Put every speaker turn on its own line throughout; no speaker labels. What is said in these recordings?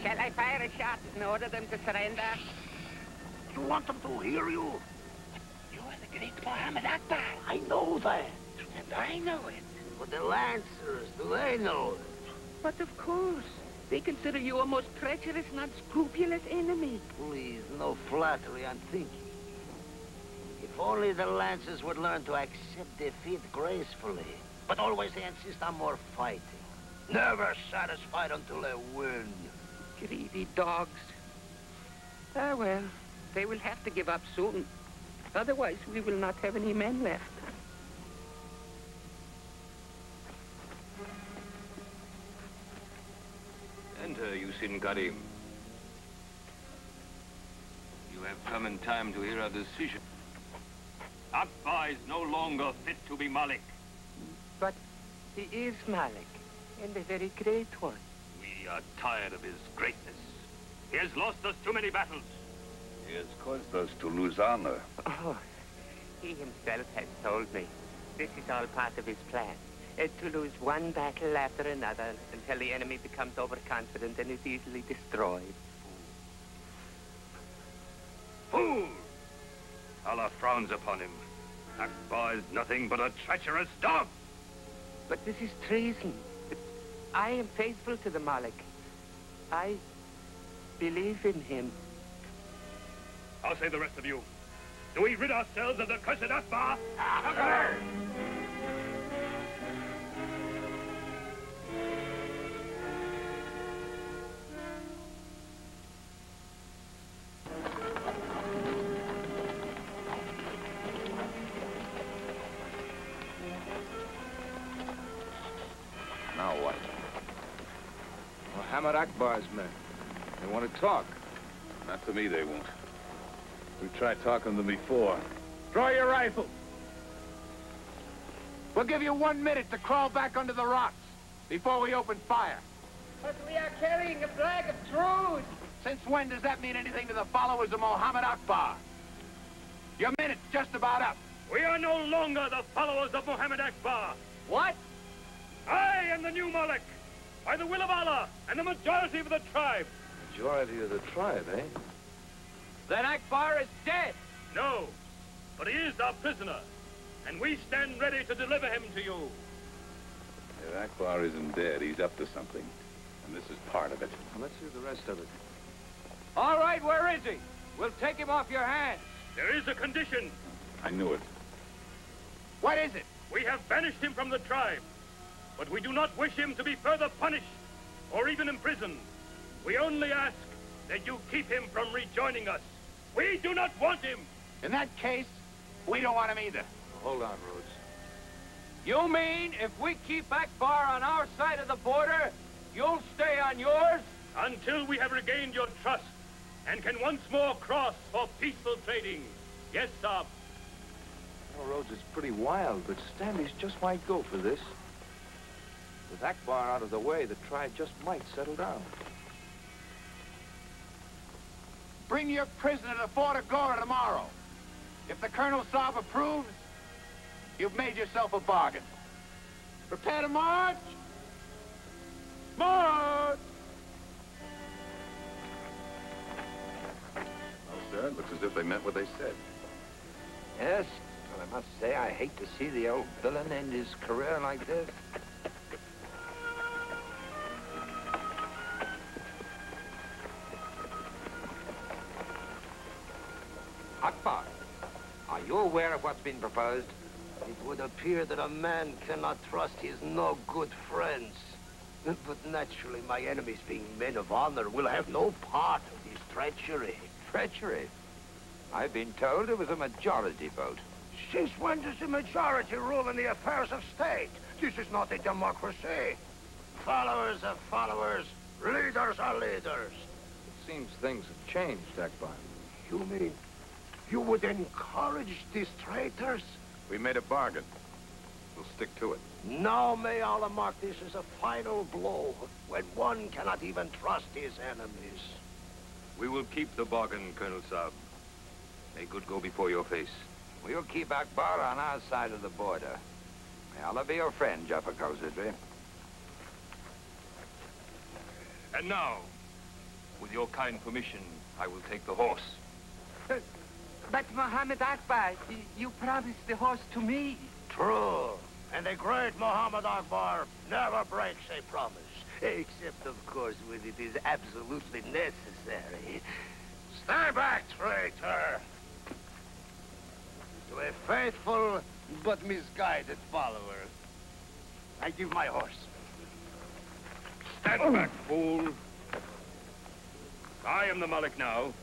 Shall I fire a shot and order them to surrender?
You want them to hear you?
You are the great Muhammad Akbar.
I know that.
And I know it.
But the Lancers, do they know it?
But of course. They consider you a most treacherous and unscrupulous enemy.
Please, no flattery, I'm thinking. If only the Lancers would learn to accept defeat gracefully. But always they insist on more fighting. Never satisfied until they win.
Greedy dogs. Ah, well, they will have to give up soon. Otherwise, we will not have any men left.
Enter, Yusin Karim. You have come in time to hear our decision. Akbar is no longer fit to be Malik.
But he is Malik, and a very great one.
We are tired of his greatness. He has lost us too many battles.
He has caused us to lose honor.
Oh, he himself has told me. This is all part of his plan. To lose one battle after another until the enemy becomes overconfident and is easily destroyed.
Fool! Allah frowns upon him. Akbar is nothing but a treacherous dog.
But this is treason. I am faithful to the Malik. I believe in him.
I'll say the rest of you. Do we rid ourselves of the cursed Akbar?
Now what?
Muhammad Akbar's men. They want to talk.
Not to me, they won't.
We've tried talking to them before. Draw your rifle. We'll give you 1 minute to crawl back under the rocks before we open fire.
But we are carrying a flag of truce.
Since when does that mean anything to the followers of Muhammad Akbar? Your minute's just about up.
We are no longer the followers of Muhammad Akbar.
What?
I am the new Malik, by the will of Allah and the majority of the tribe.
Majority of the tribe, eh?
Then Akbar is dead.
No, but he is our prisoner, and we stand ready to deliver him to you.
If Akbar isn't dead, he's up to something. And this is part of it.
Well, let's hear the rest of it.
All right, where is he? We'll take him off your hands.
There is a condition.
I knew it.
What is it?
We have banished him from the tribe, but we do not wish him to be further punished or even imprisoned. We only ask that you keep him from rejoining us. We do not want him.
In that case, we don't want him either. Hold on, Rhodes.
You mean if we keep Akbar on our side of the border, you'll stay on yours?
Until we have regained your trust and can once more cross for peaceful trading. Yes, Saab.
Well, Rhodes is pretty wild, but Stanley's just might go for this. With Akbar out of the way, the tribe just might settle down. Bring your prisoner to Fort Agora tomorrow. If the Colonel Saab approves, you've made yourself a bargain. Prepare to march! March!
Well, sir, it looks as if they meant what they said.
Yes, but I must say I hate to see the old villain end his career like this. Akbar, are you aware of what's been proposed?
It would appear that a man cannot trust his no-good friends. But naturally, my enemies, being men of honor, will have no part of this treachery.
Treachery? I've been told it was a majority vote.
Since when does the majority rule in the affairs of state? This is not a democracy. Followers are followers. Leaders are leaders.
It seems things have changed, Akbar.
You mean you would encourage these traitors?
We made a bargain. We'll stick to it.
Now may Allah mark this as a final blow, when one cannot even trust his enemies.
We will keep the bargain, Colonel Saab. May good go before your face.
We'll keep Akbar on our side of the border. May Allah be your friend, Jaffa Khosrodri.
And now, With your kind permission, I will take the horse.
But Muhammad Akbar, you promised the horse to me.
True. And the great Muhammad Akbar never breaks a promise. Except, of course, when it is absolutely necessary. Stay back, traitor! To a faithful but misguided follower, I give my horse.
Stand back, fool. I am the Malik now,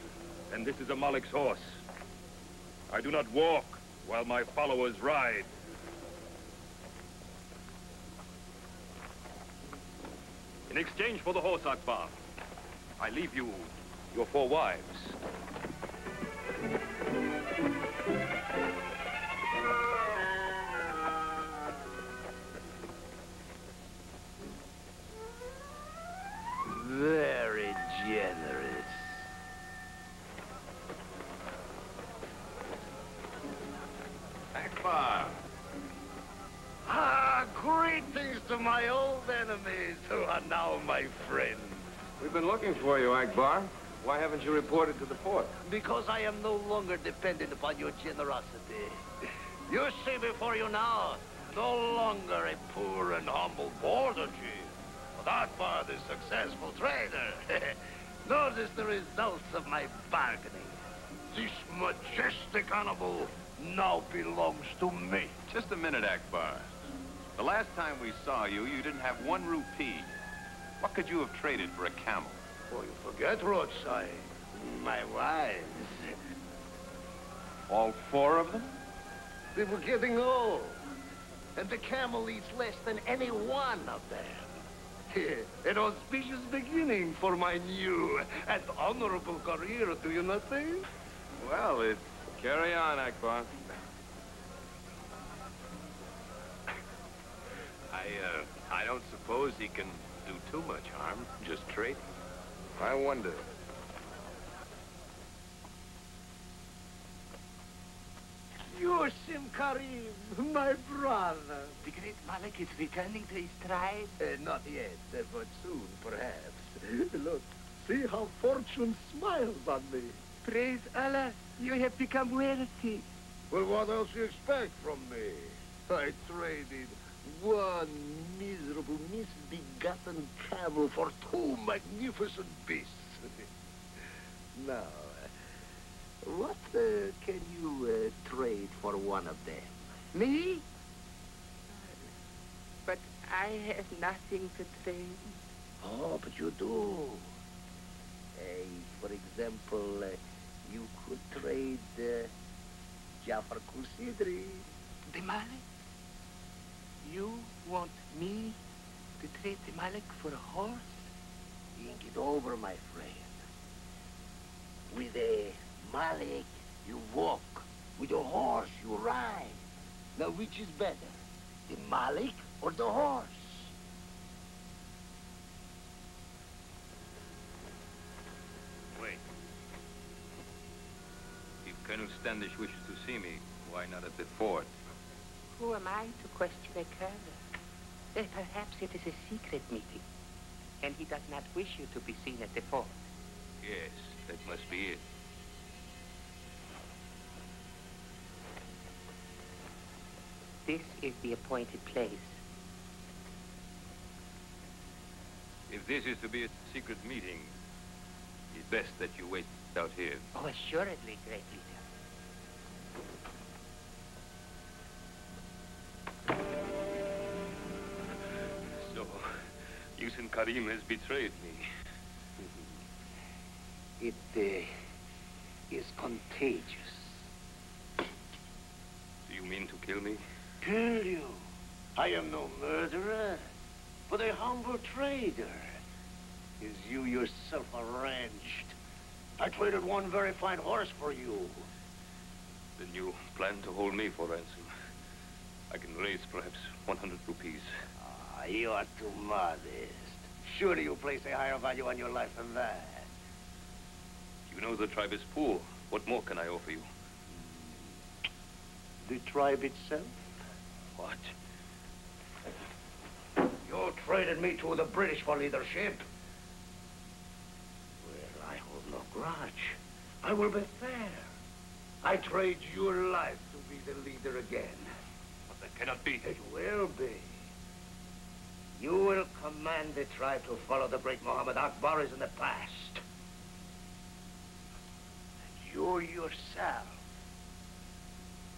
and this is a Malik's horse. I do not walk while my followers ride. In exchange for the horse, Akbar, I leave you your 4 wives.
Very generous.
Akbar!
Ah, greetings to my old enemies who are now my friends.
We've been looking for you, Akbar. Why haven't you reported to the fort?
Because I am no longer dependent upon your generosity. You see before you now, no longer a poor and humble border chief, but Akbar, the successful trader. Notice the results of my bargaining. This majestic animal now belongs to me.
Just a minute, Akbar. The last time we saw you, you didn't have 1 rupee. What could you have traded for a camel?
Oh, you forget, Roadside. My wives.
All 4 of them?
They were getting old. And the camel eats less than any one of them. An auspicious beginning for my new and honorable career, do you not think?
Well, carry on, Akbar.
I don't suppose he can do too much harm, just trade.
I wonder.
Yusim Karim, my brother.
The great Malik is returning to his tribe.
Not yet, but soon, perhaps. Look, see how fortune smiles on me.
Praise Allah, you have become wealthy.
Well, what else do you expect from me? I traded 1 miserable, misbegotten camel for 2 magnificent beasts. Now, what can you trade for one of them?
Me? But I have nothing to trade.
Oh, but you do. For example, you could trade Jafar Kusidri.
The Malik? You want me to trade the Malik for a horse?
Think it over, my friend. With a Malik, you walk. With a horse, you ride. Now, which is better? The Malik or the horse?
Wait. If Colonel Standish wishes to see me, why not at the fort?
Who am I to question a colonel? Perhaps it is a secret meeting, and he does not wish you to be seen at the fort.
Yes, that must be it.
This is the appointed place.
If this is to be a secret meeting, it's best that you wait out here.
Oh, assuredly, great leader.
So, Yusin Karim has betrayed me.
It is contagious.
Do you mean to kill me?
Kill you? I am no murderer, but a humble trader. As you yourself arranged. I traded 1 very fine horse for you.
Then you plan to hold me for ransom. I can raise perhaps 100 rupees.
Ah, you are too modest. Surely you place a higher value on your life than that.
You know the tribe is poor. What more can I offer you?
The tribe itself?
What?
You traded me to the British for leadership. Well,
grudge. I will be fair. I trade your life to be the leader again.
But that cannot be.
It will be. You will command the tribe to follow the great Muhammad Akbar as in the past. And you yourself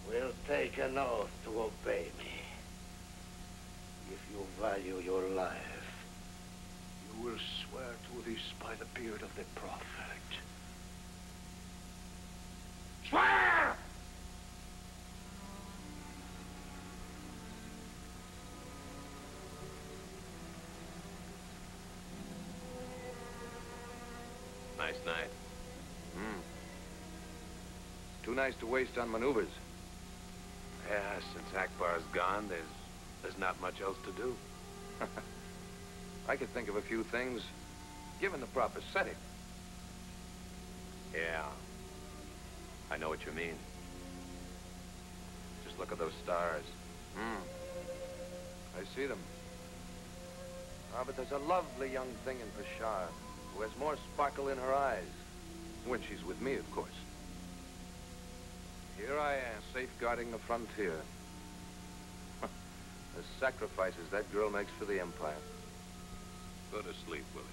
will take an oath to obey me. If you value your life, you will swear to this by the beard of the Prophet. Swear!
Nice night.
Too nice to waste on maneuvers.
Yeah, since Akbar's gone, there's not much else to do.
I could think of a few things, given the proper setting.
Yeah. I know what you mean. Just look at those stars.
I see them. Ah, but there's a lovely young thing in Bashar who has more sparkle in her eyes. When she's with me, of course. Here I am, safeguarding the frontier. The sacrifices that girl makes for the Empire.
Go to sleep, Willie.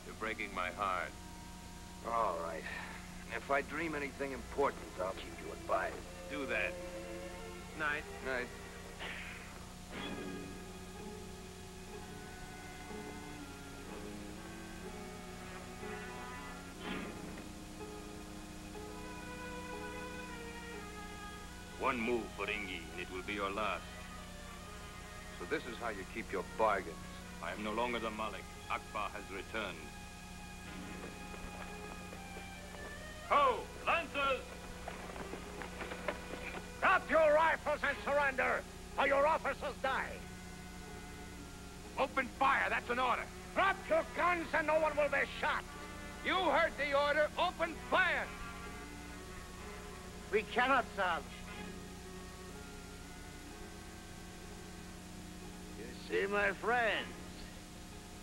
You're breaking my heart.
All right. If I dream anything important, I'll keep you advised.
Do that. Night.
Night.
One move for Ingi, and it will be your last.
So this is how you keep your bargains.
I am no longer the Malik. Akbar has returned. Ho! Lancers!
Drop your rifles and surrender, or your officers die.
Open fire, that's an order.
Drop your guns and no one will be shot.
You heard the order, open fire.
We cannot, Sam. You see, my friends,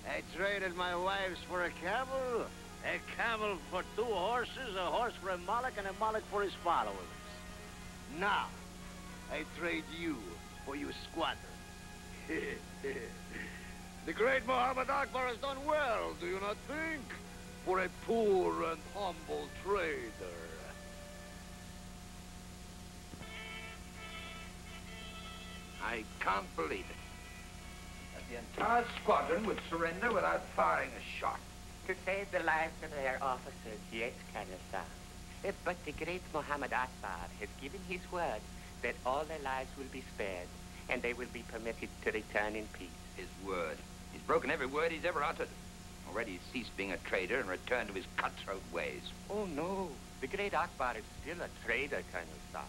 I traded my wives for a camel for 2 horses, a horse for a Malik, and a Malik for his followers. Now, I trade you for your squadron. The great Muhammad Akbar has done well, do you not think? For a poor and humble trader.
I can't believe it. That the entire squadron would surrender without firing a shot.
To save the lives of their officers, yes, Colonel Saab. But the great Muhammad Akbar has given his word that all their lives will be spared, and they will be permitted to return in peace.
His word. He's broken every word he's ever uttered. Already he's ceased being a trader and returned to his cutthroat ways.
Oh, no. The great Akbar is still a trader, Colonel Saab.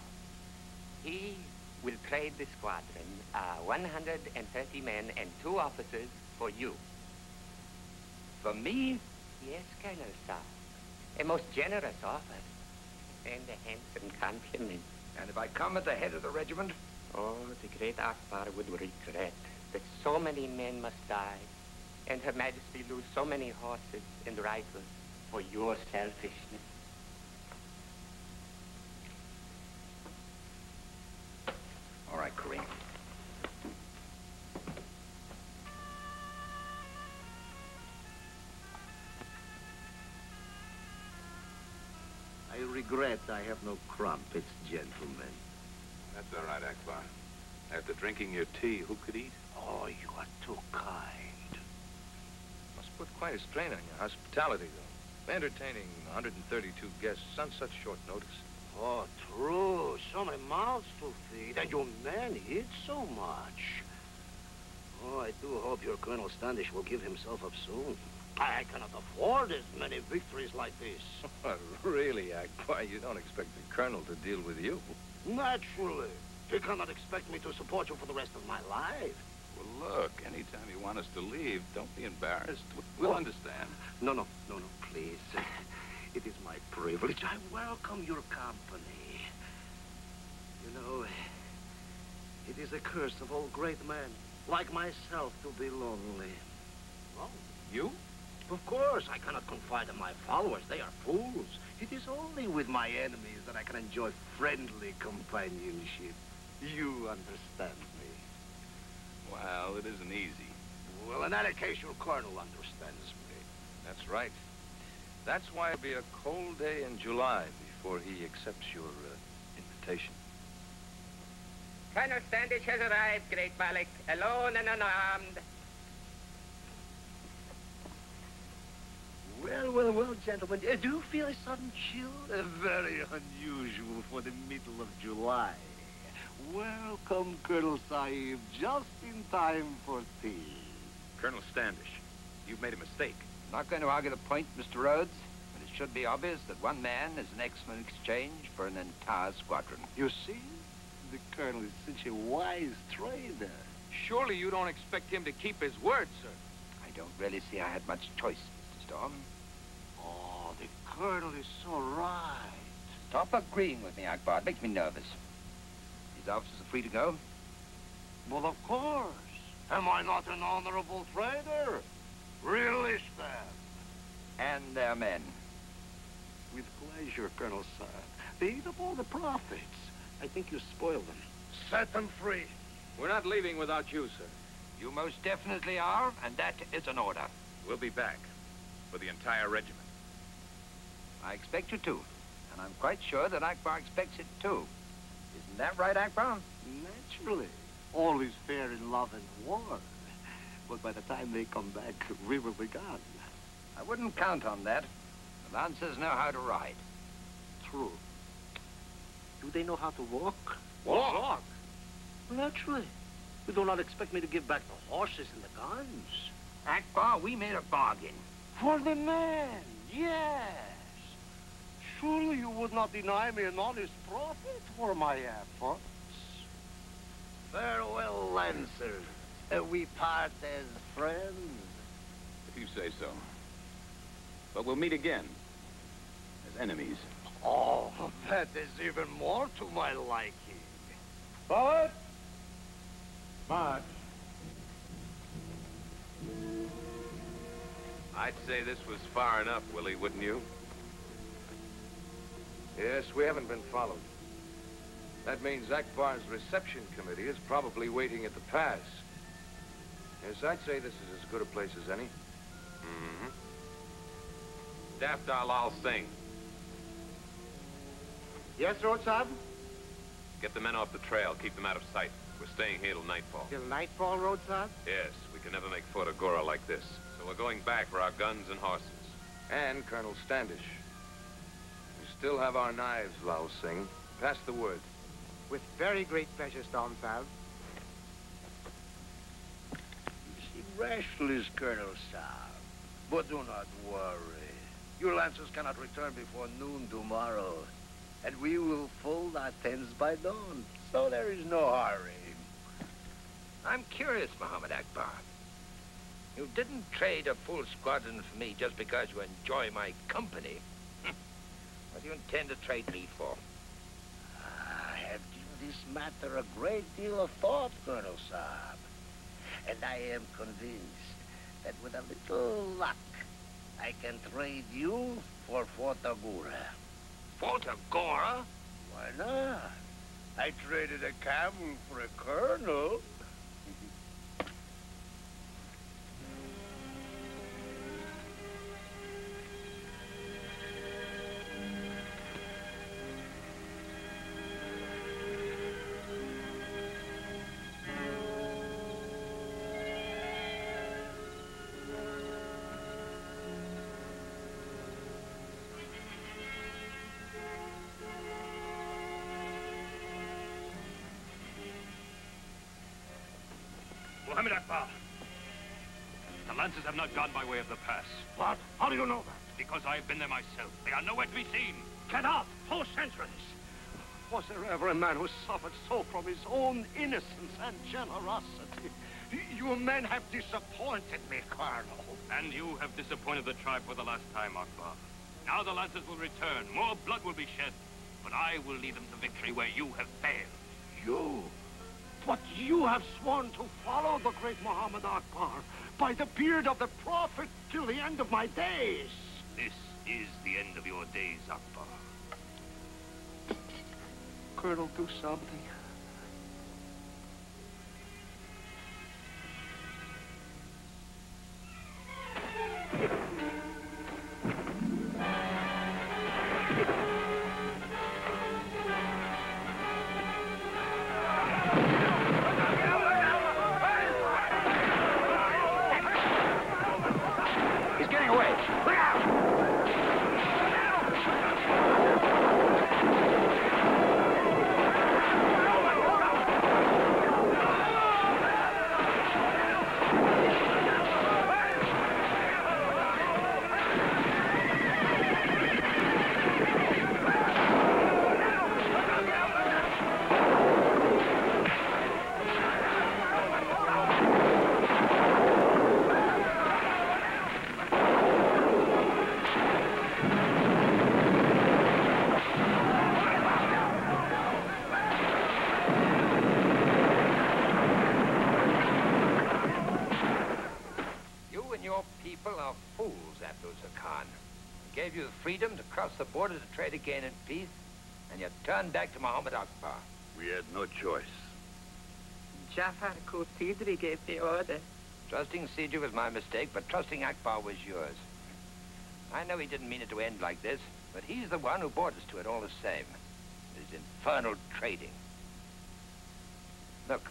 He will trade the squadron, 130 men and 2 officers, for you.
For me?
Yes, Colonel Saab. A most generous offer. And a handsome compliment.
And if I come at the head of the regiment?
Oh, the great Akbar would regret that so many men must die, and Her Majesty lose so many horses and rifles for your selfishness.
All right, Kareem.
I regret I have no crumpets, gentlemen.
That's all right, Akbar. After drinking your tea, who could eat?
Oh, you are too kind.
Must put quite a strain on your hospitality, though. Entertaining 132 guests on such short notice.
Oh, true. So many mouths to feed, and your men eat so much. Oh, I do hope your Colonel Standish will give himself up soon. I cannot afford as many victories like this.
Really, Akbar, you don't expect the Colonel to deal with you.
Naturally. He cannot expect me to support you for the rest of my life.
Well, look, anytime you want us to leave, don't be embarrassed. We'll understand.
No, please. It is my privilege. I welcome your company. You know, it is a curse of all great men, like myself, to be lonely. Oh,
You?
of
course. I cannot confide in my followers. They are fools. It is only with my enemies that I can enjoy friendly companionship. You understand me.
Well, it isn't easy.
Well, in any case, your colonel understands me.
That's right. That's why it'll be a cold day in July before he accepts your invitation.
Colonel Standish has arrived, Great Malik, alone and unarmed.
Well, gentlemen, do you feel a sudden chill? Very unusual for the middle of July. Welcome, Colonel Sahib, just in time for tea.
Colonel Standish, you've made a mistake.
Not going to argue the point, Mr. Rhodes, but it should be obvious that one man is an excellent exchange for an entire squadron.
You see? The colonel is such a wise trader.
Surely you don't expect him to keep his word, sir.
I don't really see I had much choice, Mr. Storm.
Oh, the colonel is so right.
Stop agreeing with me, Akbar. It makes me nervous. These officers are free to go?
Well, of course. Am I not an honorable trader? Release them.
And their men.
With pleasure, Colonel Saab. They eat up all the profits. I think you spoiled them. Set them free.
We're not leaving without you, sir.
You most definitely are, and that is an order.
We'll be back for the entire regiment.
I expect you to, and I'm quite sure that Akbar expects it too. Isn't that right, Akbar?
Naturally. All is fair in love and war. But by the time they come back, we will be gone.
I wouldn't count on that. The Lancers know how to ride.
True. Do they know how to walk?
Walk?
Naturally. You do not expect me to give back the horses and the guns.
Akbar, we made a bargain.
For the men, yes. Surely you would not deny me an honest profit for my efforts. Farewell, Lancers. We part as friends.
If you say so. But we'll meet again as enemies.
Oh, that is even more to my liking.
Forward. March.
I'd say this was far enough, Willie, wouldn't you? Yes, we haven't been followed. That means Akbar's reception committee is probably waiting at the pass. Yes, I'd say this is as good a place as any.
Mm-hmm. Daftar Lal Singh.
Yes, Rhodes Saab?
Get the men off the trail. Keep them out of sight. We're staying here till nightfall.
Till nightfall, Rhodes Saab?
Yes, we can never make Fort Agora like this. So we're going back for our guns and horses.
And Colonel Standish. We still have our knives, Lal Singh. Pass the word.
With very great pleasure, Storm Saab.
You seem restless, Colonel Saab. But do not worry. Your Lancers cannot return before noon tomorrow. And we will fold our tents by dawn. So there is no hurry.
I'm curious, Muhammad Akbar. You didn't trade a full squadron for me just because you enjoy my company. What do you intend to trade me for?
I have given this matter a great deal of thought, Colonel Saab. And I am convinced that with a little luck, I can trade you for Fort Agora.
Fort Agora?
Why not? I traded a camel for a colonel.
Muhammad Akbar. The Lancers have not gone by way of the pass.
What? How do you know that?
Because I've been there myself. They are nowhere to be seen.
Get up! Post sentries! Was there ever a man who suffered so from his own innocence and generosity? You men have disappointed me, Colonel.
And you have disappointed the tribe for the last time, Akbar. Now the Lancers will return. More blood will be shed. But I will lead them to victory where you have failed.
You? But you have sworn to follow the great Muhammad Akbar. By the beard of the prophet, till the end of my days.
This is the end of your days, Akbar.
Colonel, do something.
He's getting away. Look out! People are fools, Abdul-Zar Khan. He gave you the freedom to cross the border to trade again in peace, and you turned back to Muhammad Akbar.
We had no choice.
Jafar Sidri gave the order.
Trusting Sidri was my mistake, but trusting Akbar was yours. I know he didn't mean it to end like this, but he's the one who brought us to it all the same. His infernal trading. Look,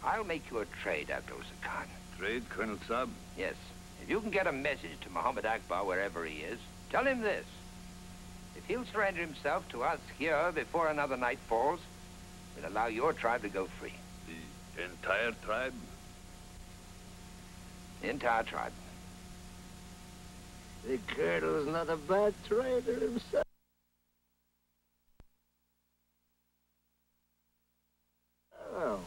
I'll make you a trade, Abdul-Zar Khan.
Trade, Colonel Saab?
Yes. If you can get a message to Muhammad Akbar wherever he is, tell him this. If he'll surrender himself to us here before another night falls, we'll allow your tribe to go free.
The entire tribe?
The entire tribe.
The colonel's not a bad trader himself. Oh.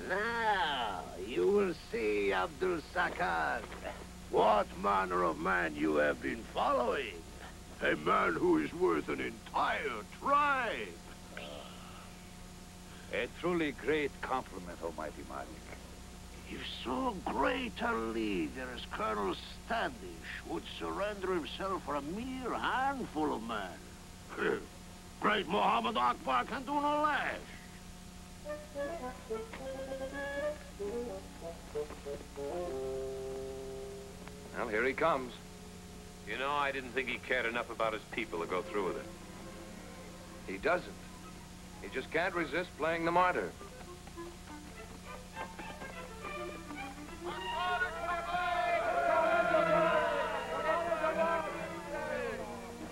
Now, you will see, Abdul-Zar Khan, what manner of man you have been following. A man who is worth an entire tribe.
A truly great compliment, Almighty Malik.
If so great a leader as Colonel Standish would surrender himself for a mere handful of men, great Muhammad Akbar can do no less.
Well, here he comes.
You know, I didn't think he cared enough about his people to go through with it.
He doesn't. He just can't resist playing the martyr.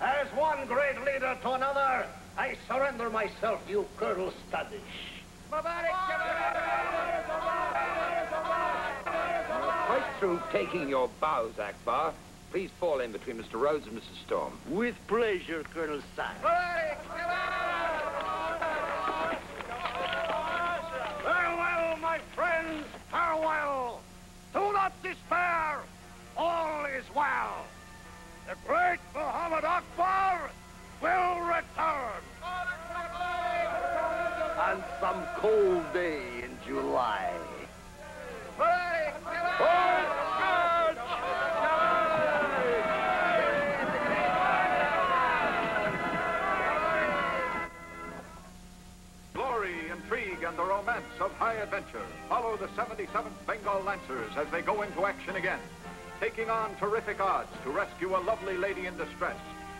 As one great leader to another, I surrender myself to you, Colonel Standish.
Right through taking your bows, Akbar, please fall in between Mr. Rhodes and Mr. Storm.
With pleasure, Colonel Standish. Farewell, my friends, farewell. Do not despair. All is well. The great Muhammad Akbar will return. On some cold day in July.
Glory, intrigue, and the romance of high adventure. Follow the 77th Bengal Lancers as they go into action again, taking on terrific odds to rescue a lovely lady in distress.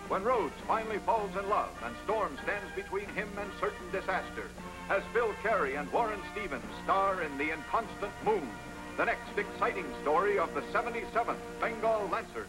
When Rhodes finally falls in love and Storm stands between him and certain disaster, as Phil Carey and Warren Stevens star in The Inconstant Moon, the next exciting story of the 77th Bengal Lancers.